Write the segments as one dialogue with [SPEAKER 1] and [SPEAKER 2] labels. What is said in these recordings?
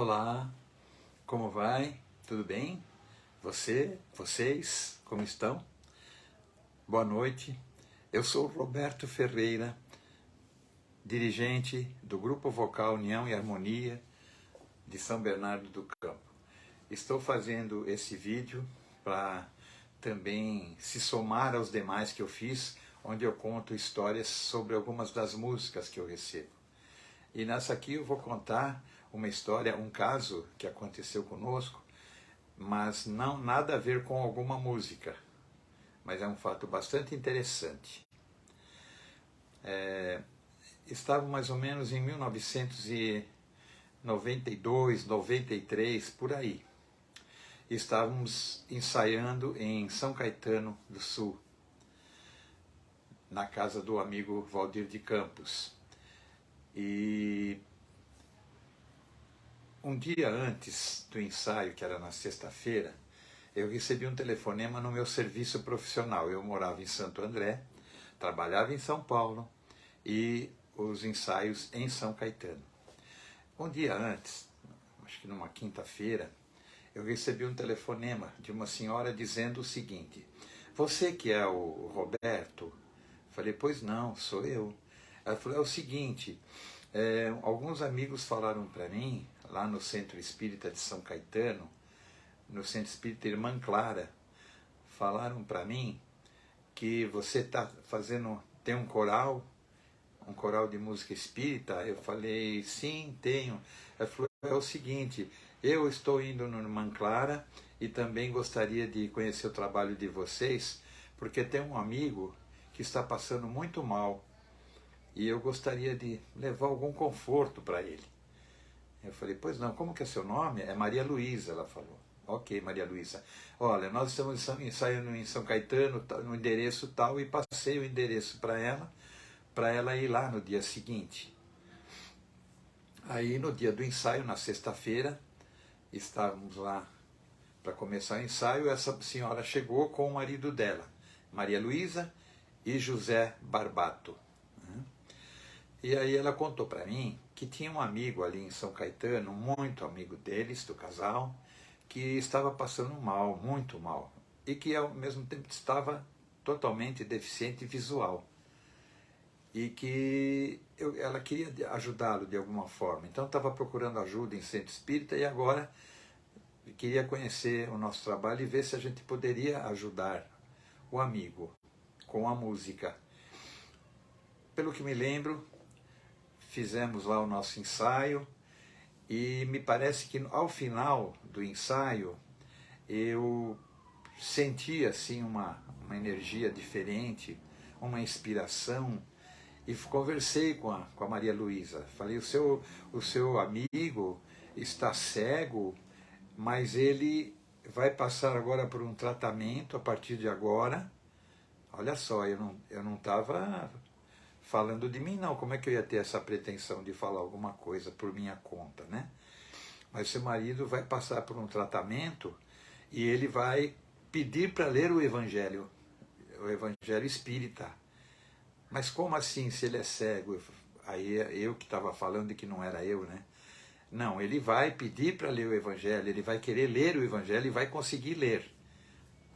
[SPEAKER 1] Olá, como vai? Tudo bem? Vocês, como estão? Boa noite. Eu sou Roberto Ferreira, dirigente do Grupo Vocal União e Harmonia de São Bernardo do Campo. Estou fazendo esse vídeo para também se somar aos demais que eu fiz, onde eu conto histórias sobre algumas das músicas que eu recebo. E nessa aqui eu vou contar uma história, um caso que aconteceu conosco, mas não nada a ver com alguma música, mas é um fato bastante interessante. Estava mais ou menos em 1992, 93, por aí. Estávamos ensaiando em São Caetano do Sul, na casa do amigo Valdir de Campos. E um dia antes do ensaio, que era na sexta-feira, eu recebi um telefonema no meu serviço profissional. Eu morava em Santo André, trabalhava em São Paulo e os ensaios em São Caetano. Um dia antes, acho que numa quinta-feira, eu recebi um telefonema de uma senhora dizendo o seguinte: "Você que é o Roberto?" Falei: "Pois não, sou eu." Ela falou: "É o seguinte, alguns amigos falaram para mim, lá no Centro Espírita de São Caetano, no Centro Espírita Irmã Clara, falaram para mim que você tem um coral de música espírita." Eu falei: "Sim, tenho." Ela falou: "É o seguinte, eu estou indo no Irmã Clara e também gostaria de conhecer o trabalho de vocês, porque tem um amigo que está passando muito mal e eu gostaria de levar algum conforto para ele." Eu falei: "Pois não, como que é seu nome?" "É Maria Luísa." Ela falou: "Ok, Maria Luísa. Olha, nós estamos ensaiando em São Caetano, no endereço tal." E passei o endereço para ela ir lá no dia seguinte. Aí no dia do ensaio, na sexta-feira, estávamos lá para começar o ensaio. Essa senhora chegou com o marido dela, Maria Luísa e José Barbato. E aí ela contou para mim que tinha um amigo ali em São Caetano, muito amigo deles, do casal, que estava passando mal, muito mal, e que ao mesmo tempo estava totalmente deficiente visual. E que ela queria ajudá-lo de alguma forma. Então estava procurando ajuda em centro espírita e agora queria conhecer o nosso trabalho e ver se a gente poderia ajudar o amigo com a música. Pelo que me lembro, fizemos lá o nosso ensaio e me parece que ao final do ensaio eu senti assim uma energia diferente, uma inspiração, e conversei com a Maria Luísa. Falei: o seu amigo está cego, mas ele vai passar agora por um tratamento a partir de agora. Olha só, eu não estava falando de mim, não. Como é que eu ia ter essa pretensão de falar alguma coisa por minha conta, né? Mas seu marido vai passar por um tratamento e ele vai pedir para ler o Evangelho Espírita. Mas como assim, se ele é cego? Aí eu que estava falando que não era eu, né? Não, ele vai pedir para ler o Evangelho, ele vai querer ler o Evangelho e vai conseguir ler.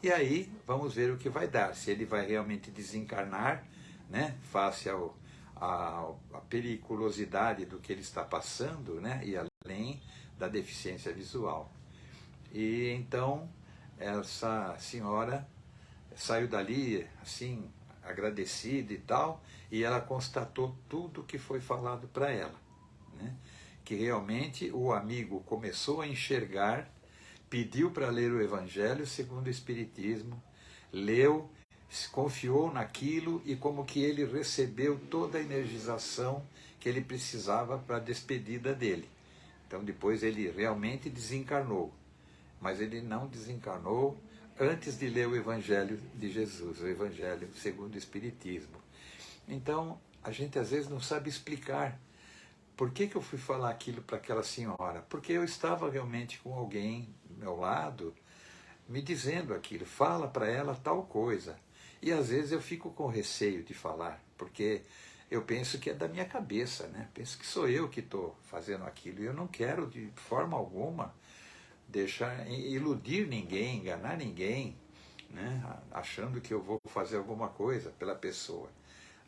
[SPEAKER 1] E aí vamos ver o que vai dar, se ele vai realmente desencarnar, né, face à periculosidade do que ele está passando, né, e além da deficiência visual. E então essa senhora saiu dali assim, agradecida e tal, e ela constatou tudo o que foi falado para ela, né, que realmente o amigo começou a enxergar, pediu para ler o Evangelho segundo o Espiritismo, leu, confiou naquilo e como que ele recebeu toda a energização que ele precisava para a despedida dele. Então depois ele realmente desencarnou, mas ele não desencarnou antes de ler o Evangelho de Jesus, o Evangelho segundo o Espiritismo. Então a gente às vezes não sabe explicar por que eu fui falar aquilo para aquela senhora, porque eu estava realmente com alguém do meu lado me dizendo aquilo: fala para ela tal coisa. E às vezes eu fico com receio de falar, porque eu penso que é da minha cabeça, né? Penso que sou eu que estou fazendo aquilo. E eu não quero, de forma alguma, deixar iludir ninguém, enganar ninguém, né? Achando que eu vou fazer alguma coisa pela pessoa.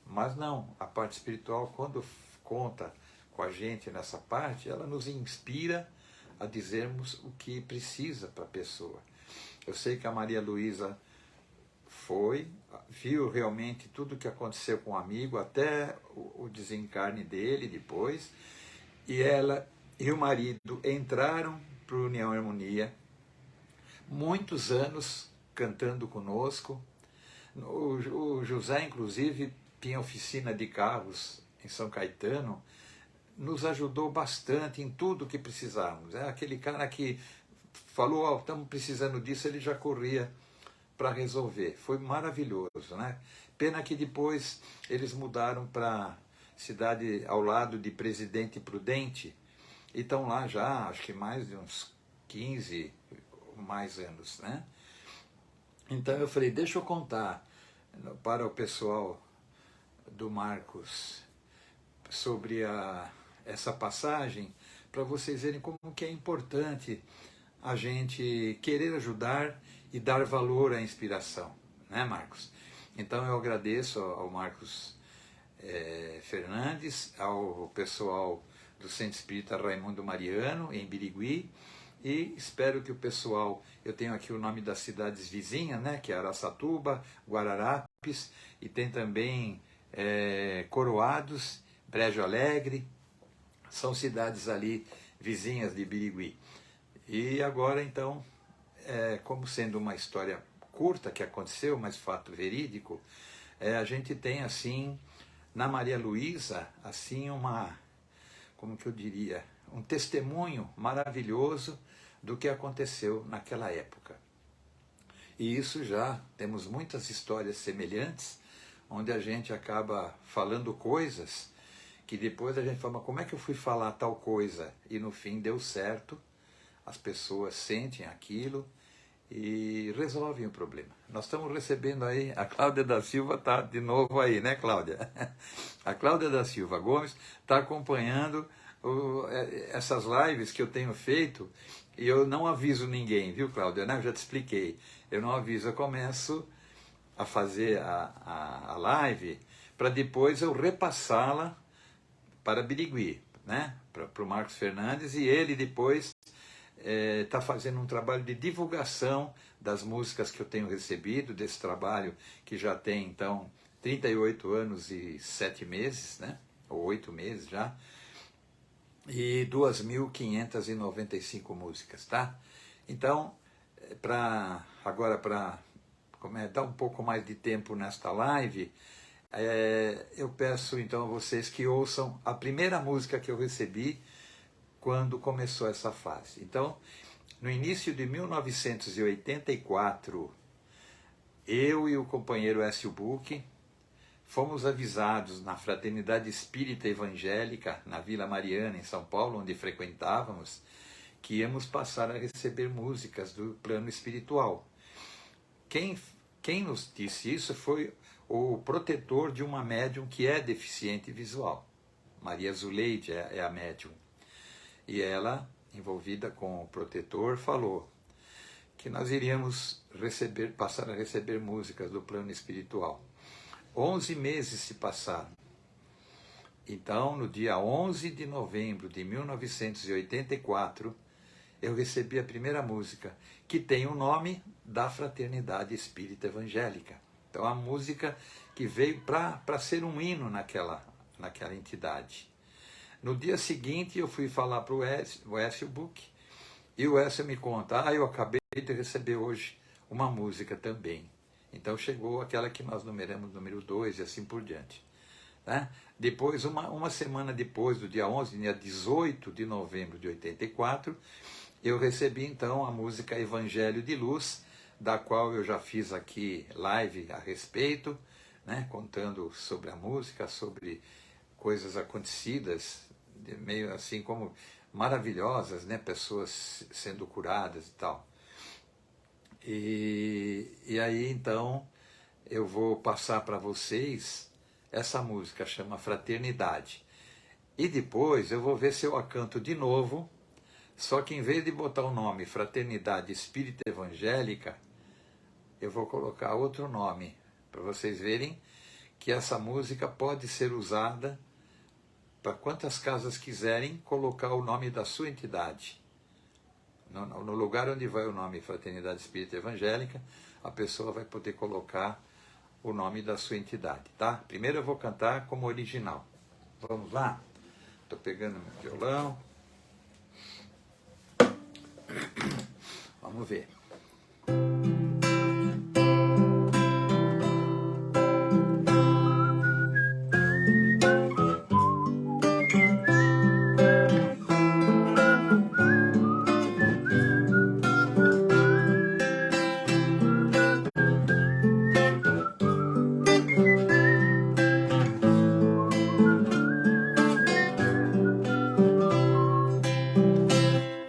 [SPEAKER 1] Mas não, a parte espiritual, quando conta com a gente nessa parte, ela nos inspira a dizermos o que precisa para a pessoa. Eu sei que a Maria Luísa viu realmente tudo o que aconteceu com o amigo, até o desencarne dele depois, e ela e o marido entraram para o União e Harmonia, muitos anos cantando conosco. O José, inclusive, tinha oficina de carros em São Caetano, nos ajudou bastante em tudo que precisávamos. É aquele cara que falou, oh, estamos precisando disso, ele já corria para resolver. Foi maravilhoso, né? Pena que depois eles mudaram para cidade ao lado de Presidente Prudente e estão lá já, acho que mais de uns 15 mais anos, né? Então eu falei, deixa eu contar para o pessoal do Marcos sobre essa passagem, para vocês verem como que é importante a gente querer ajudar e dar valor à inspiração, né, Marcos? Então eu agradeço ao Marcos Fernandes, ao pessoal do Centro Espírita Raimundo Mariano, em Birigui, e espero que o pessoal, eu tenho aqui o nome das cidades vizinhas, né, que é Araçatuba, Guararapes, e tem também Coroados, Brejo Alegre, são cidades ali vizinhas de Birigui. E agora, então, como sendo uma história curta que aconteceu, mas fato verídico, a gente tem, assim, na Maria Luísa, assim, como que eu diria, um testemunho maravilhoso do que aconteceu naquela época. E isso já, temos muitas histórias semelhantes, onde a gente acaba falando coisas que depois a gente fala, mas como é que eu fui falar tal coisa? E no fim deu certo, as pessoas sentem aquilo e resolvem o problema. Nós estamos recebendo aí, a Cláudia da Silva está de novo aí, né, Cláudia? A Cláudia da Silva Gomes está acompanhando essas lives que eu tenho feito e eu não aviso ninguém, viu, Cláudia? Eu já te expliquei. Eu não aviso, eu começo a fazer a live para depois eu repassá-la para Birigui, né? Para o Marcos Fernandes, e ele depois está fazendo um trabalho de divulgação das músicas que eu tenho recebido, desse trabalho que já tem, então, 38 anos e 7 meses, né? Ou 8 meses já, e 2.595 músicas, tá? Então, agora para dar um pouco mais de tempo nesta live, eu peço então a vocês que ouçam a primeira música que eu recebi quando começou essa fase. Então, no início de 1984, eu e o companheiro Écio Buch fomos avisados na Fraternidade Espírita Evangélica, na Vila Mariana, em São Paulo, onde frequentávamos, que íamos passar a receber músicas do plano espiritual. Quem nos disse isso foi o protetor de uma médium que é deficiente visual. Maria Zuleide é a médium. E ela, envolvida com o protetor, falou que nós iríamos passar a receber músicas do plano espiritual. 11 meses se passaram. Então, no dia 11 de novembro de 1984, eu recebi a primeira música, que tem o nome da Fraternidade Espírita Evangélica. Então, a música que veio para ser um hino naquela entidade. No dia seguinte, eu fui falar para o Écio Buch, e o Écio me conta, eu acabei de receber hoje uma música também. Então chegou aquela que nós numeramos, número 2, e assim por diante. Né? Depois, uma semana depois, do dia 11, dia 18 de novembro de 84, eu recebi então a música Evangelho de Luz, da qual eu já fiz aqui live a respeito, né? Contando sobre a música, sobre coisas acontecidas, meio assim como maravilhosas, né? Pessoas sendo curadas e tal. E aí então eu vou passar para vocês essa música, chama Fraternidade. E depois eu vou ver se eu a canto de novo, só que em vez de botar o nome Fraternidade Espírita Evangélica, eu vou colocar outro nome, para vocês verem que essa música pode ser usada para quantas casas quiserem colocar o nome da sua entidade. No lugar onde vai o nome Fraternidade Espírita Evangélica, a pessoa vai poder colocar o nome da sua entidade, tá? Primeiro eu vou cantar como original. Vamos lá? Estou pegando meu violão. Vamos ver.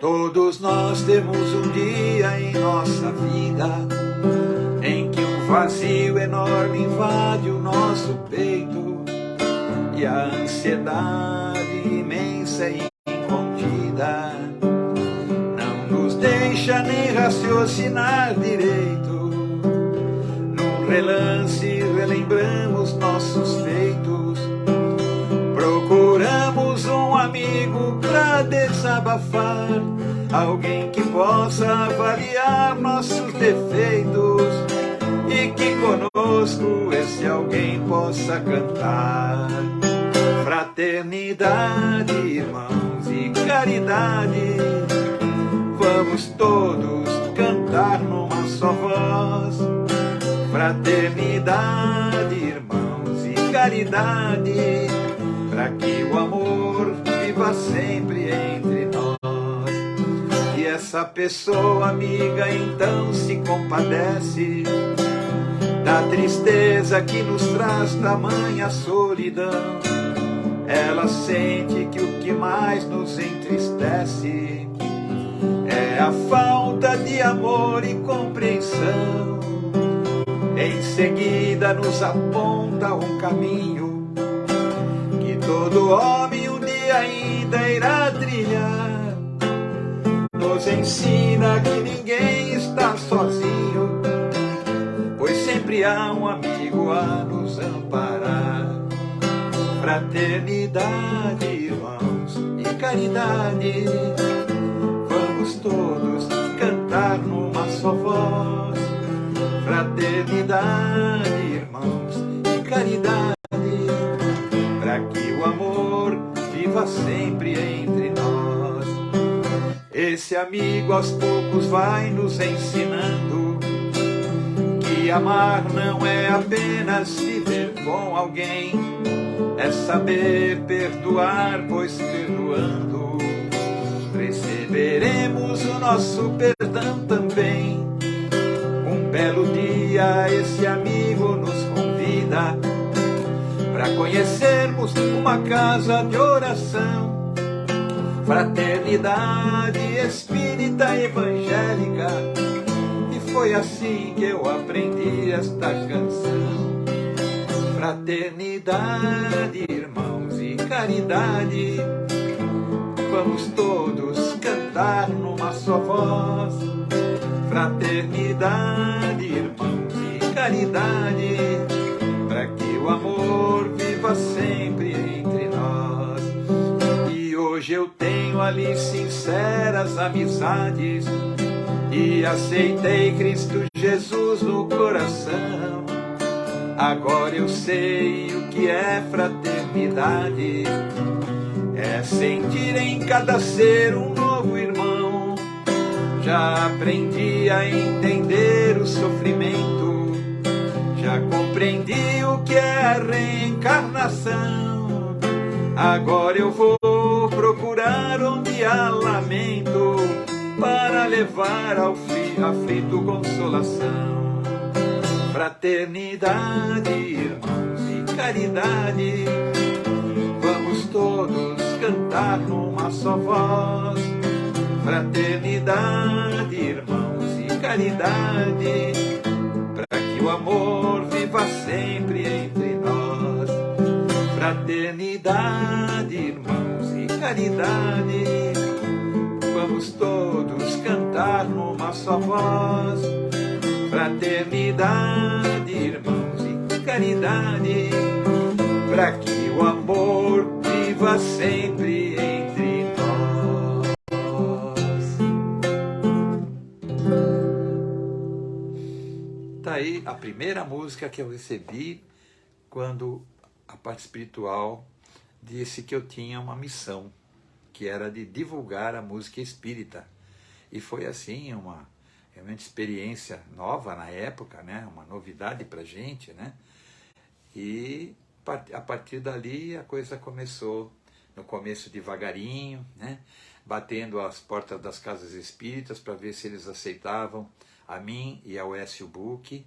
[SPEAKER 1] Todos nós temos um dia em nossa vida em que um vazio enorme invade o nosso peito e a ansiedade imensa e incontida não nos deixa nem raciocinar direito. Num relance relembramos nossos feitos, procuramos um amigo pra desabafar, alguém que possa avaliar nossos defeitos e que conosco esse alguém possa cantar. Fraternidade, irmãos, e caridade, vamos todos cantar numa só voz. Fraternidade, irmãos, e caridade, para que o amor viva sempre entre nós. E essa pessoa amiga então se compadece da tristeza que nos traz tamanha solidão. Ela sente que o que mais nos entristece é a falta de amor e compreensão. Em seguida nos aponta um caminho que todo homem um dia ainda irá trilhar. Nos ensina que ninguém está sozinho, pois sempre há um amigo a nos amparar. Fraternidade, irmãos, e caridade, vamos todos cantar numa só voz. Fraternidade, irmãos, e caridade, para que o amor viva sempre entre nós. Esse amigo aos poucos vai nos ensinando que amar não é apenas viver com alguém, é saber perdoar, pois perdoando receberemos o nosso perdão também. Um belo dia esse amigo nos convida para conhecermos uma casa de oração. Fraternidade espírita evangélica, e foi assim que eu aprendi esta canção. Fraternidade, irmãos, e caridade, vamos todos cantar numa só voz. Fraternidade, irmãos, e caridade, para que o amor viva sempre entre nós. E hoje eu tenho ali sinceras amizades e aceitei Cristo Jesus no coração. Agora eu sei o que é fraternidade, é sentir em cada ser um novo irmão. Já aprendi a entender o sofrimento, já compreendi o que é a reencarnação. Agora eu vou procurar onde há lamento, para levar ao aflito consolação. Fraternidade, irmãos, e caridade, vamos todos cantar numa só voz. Fraternidade, irmãos, e caridade, para que o amor viva sempre entre nós. Fraternidade, irmãos, e caridade, vamos todos cantar numa só voz. Fraternidade, irmãos, e caridade, para que o amor viva sempre entre nós. Tá aí a primeira música que eu recebi quando a parte espiritual disse que eu tinha uma missão, que era de divulgar a música espírita. E foi assim uma realmente experiência nova na época, né? Uma novidade para a gente, né? E a partir dali a coisa começou, no começo devagarinho, né? Batendo as portas das casas espíritas para ver se eles aceitavam a mim e ao Écio Bucchi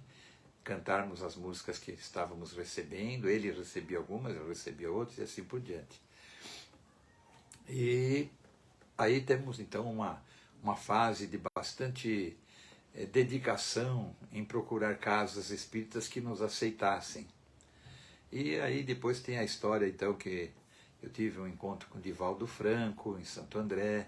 [SPEAKER 1] cantarmos as músicas que estávamos recebendo. Ele recebia algumas, eu recebia outras e assim por diante. E aí temos então uma fase de bastante dedicação em procurar casas espíritas que nos aceitassem. E aí depois tem a história então que eu tive um encontro com Divaldo Franco em Santo André,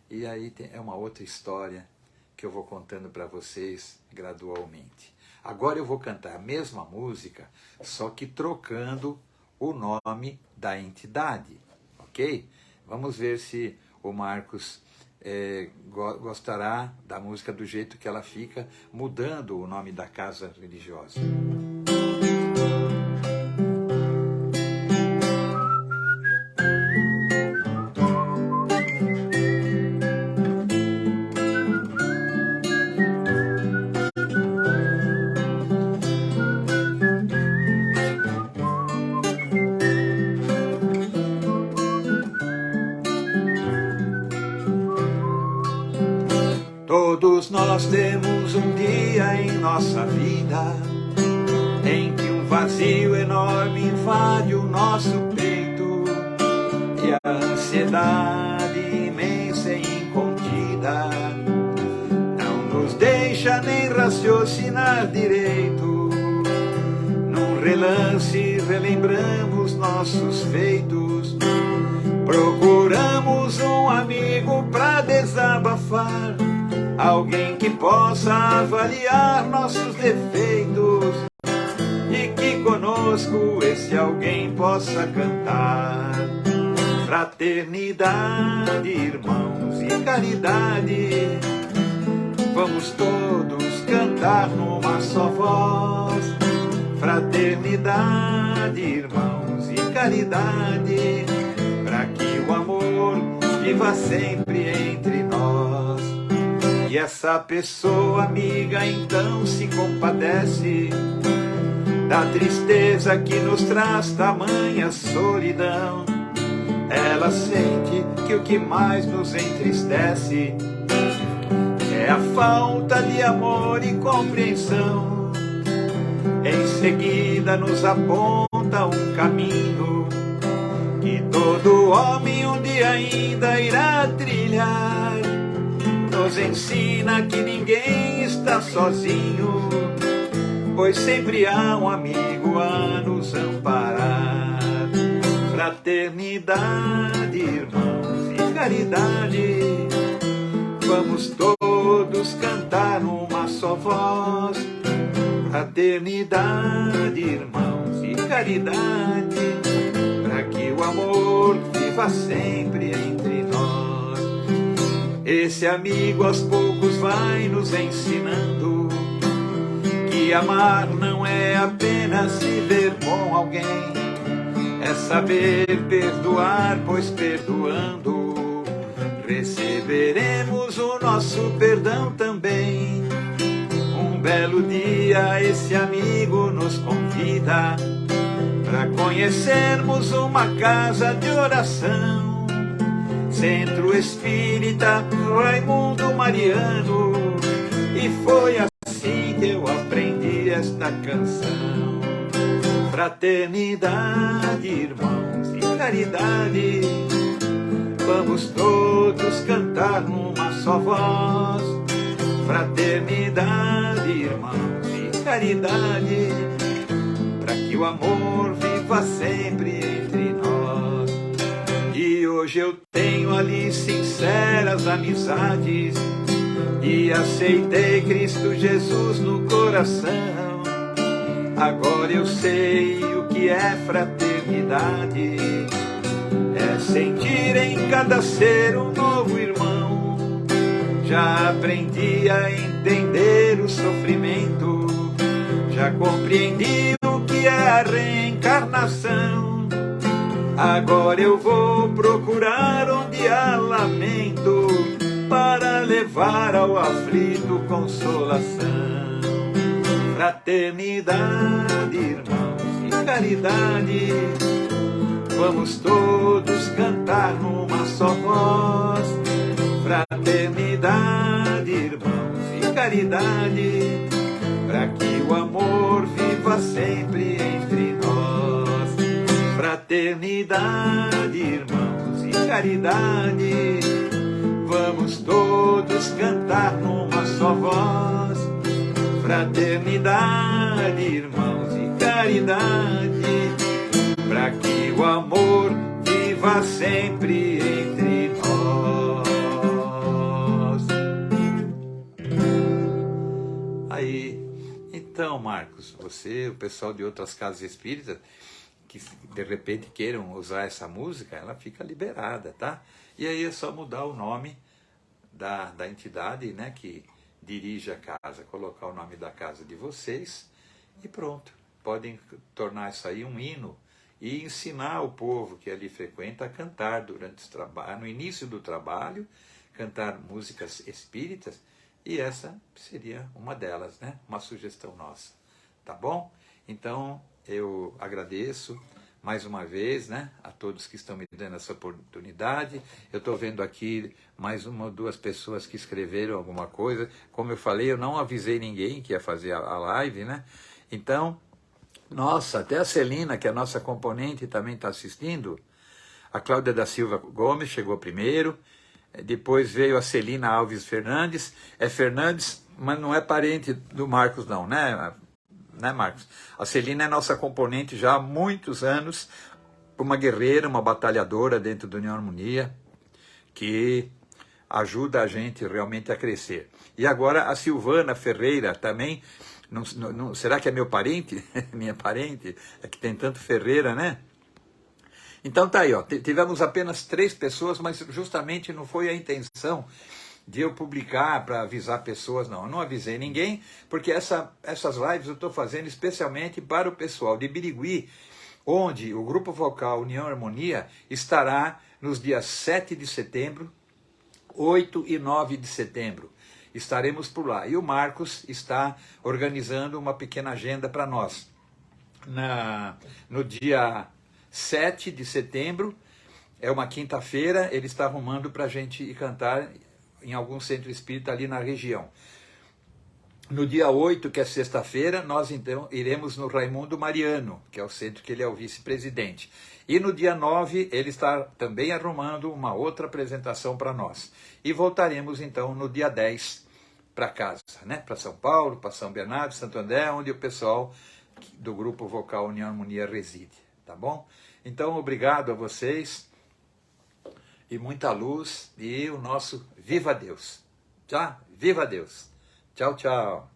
[SPEAKER 1] e aí é uma outra história que eu vou contando para vocês gradualmente. Agora eu vou cantar a mesma música, só que trocando o nome da entidade, ok? Vamos ver se o Marcos gostará da música do jeito que ela fica, mudando o nome da casa religiosa. Todos nós temos um dia em nossa vida em que um vazio enorme invade o nosso peito e a ansiedade imensa e incontida não nos deixa nem raciocinar direito. Num relance relembramos nossos feitos, procuramos um amigo pra desabafar, alguém que possa avaliar nossos defeitos e que conosco esse alguém possa cantar. Fraternidade, irmãos, e caridade, vamos todos cantar numa só voz. Fraternidade, irmãos, e caridade, para que o amor viva sempre entre nós. E essa pessoa amiga então se compadece da tristeza que nos traz tamanha solidão. Ela sente que o que mais nos entristece é a falta de amor e compreensão. Em seguida nos aponta um caminho que todo homem um dia ainda irá trilhar. Nos ensina que ninguém está sozinho, pois sempre há um amigo a nos amparar. Fraternidade, irmãos, e caridade, vamos todos cantar numa só voz. Fraternidade, irmãos, e caridade, para que o amor viva sempre entre nós. Esse amigo aos poucos vai nos ensinando que amar não é apenas se ver com alguém, é saber perdoar, pois perdoando receberemos o nosso perdão também. Um belo dia esse amigo nos convida para conhecermos uma casa de oração, Centro Espírita Raimundo Mariano, e foi assim que eu aprendi esta canção. Fraternidade, irmãos, e caridade, vamos todos cantar numa só voz. Fraternidade, irmãos, e caridade, para que o amor viva viva sempre entre nós. E hoje eu tenho ali sinceras amizades e aceitei Cristo Jesus no coração. Agora eu sei o que é fraternidade, é sentir em cada ser um novo irmão. Já aprendi a entender o sofrimento, já compreendi o que é a reencarnação. Agora eu vou procurar onde há lamento, para levar ao aflito consolação. Fraternidade, irmãos, e caridade, vamos todos cantar numa só voz. Fraternidade, irmãos, e caridade, para que o amor viva sempre entre nós. Fraternidade, irmãos, e caridade, vamos todos cantar numa só voz. Fraternidade, irmãos, e caridade, para que o amor viva sempre entre nós. Aí, então, Marcos, você, o pessoal de outras casas espíritas, que de repente queiram usar essa música, ela fica liberada, tá? E aí é só mudar o nome da entidade, né, que dirige a casa, colocar o nome da casa de vocês e pronto. Podem tornar isso aí um hino e ensinar o povo que ali frequenta a cantar durante o trabalho, no início do trabalho, cantar músicas espíritas, e essa seria uma delas, né? Uma sugestão nossa, tá bom? Então eu agradeço mais uma vez, né, a todos que estão me dando essa oportunidade. Eu estou vendo aqui mais uma ou duas pessoas que escreveram alguma coisa. Como eu falei, eu não avisei ninguém que ia fazer a live, né? Então, nossa, até a Celina, que é a nossa componente, também está assistindo. A Cláudia da Silva Gomes chegou primeiro. Depois veio a Celina Alves Fernandes. É Fernandes, mas não é parente do Marcos não, né, Marcos? A Celina é nossa componente já há muitos anos, uma guerreira, uma batalhadora dentro do União Harmonia, que ajuda a gente realmente a crescer. E agora a Silvana Ferreira também, será que é meu parente? Minha parente? É que tem tanto Ferreira, né? Então tá aí, ó, tivemos apenas 3 pessoas, mas justamente não foi a intenção de eu publicar para avisar pessoas, não. Eu não avisei ninguém, porque essas lives eu estou fazendo especialmente para o pessoal de Birigui, onde o Grupo Vocal União Harmonia estará nos dias 7 de setembro, 8 e 9 de setembro. Estaremos por lá. E o Marcos está organizando uma pequena agenda para nós. No dia 7 de setembro, é uma quinta-feira, ele está arrumando para a gente ir cantar em algum centro espírita ali na região. No dia 8, que é sexta-feira, nós então iremos no Raimundo Mariano, que é o centro que ele é o vice-presidente. E no dia 9, ele está também arrumando uma outra apresentação para nós. E voltaremos então no dia 10 para casa, né? Para São Paulo, para São Bernardo, Santo André, onde o pessoal do Grupo Vocal União Harmonia reside, tá bom? Então, obrigado a vocês. E muita luz, e o nosso Viva Deus. Tá? Viva Deus. Tchau, tchau.